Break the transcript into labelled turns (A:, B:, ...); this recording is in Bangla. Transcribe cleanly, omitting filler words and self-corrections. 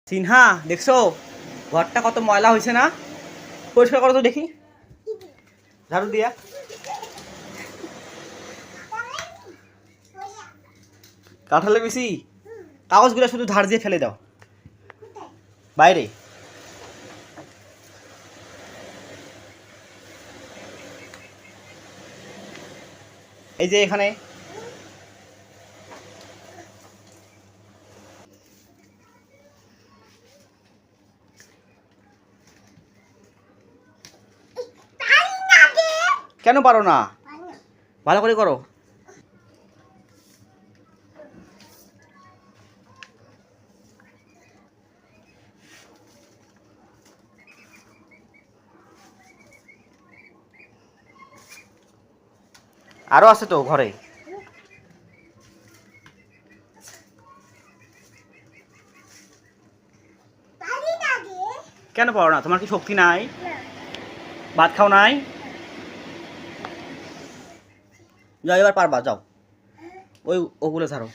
A: সিনহা দেখছো ঘরটা কত ময়লা হয়েছে না? পরিষ্কার করো তো দেখি, ঝাড়ু দিয়া। কাঁঠালে বেশি কাগজগুলো শুধু ধার দিয়ে ফেলে দাও বাইরে। এই যে এখানে কেন পারো না? ভালো করে করো। আরো আছে তো ঘরে। কেন পারো না? তোমার কি শক্তি নাই? ভাত খাও নাই? যাও এবার পারবা, যাও ওই ওগুলো ছাড়ো।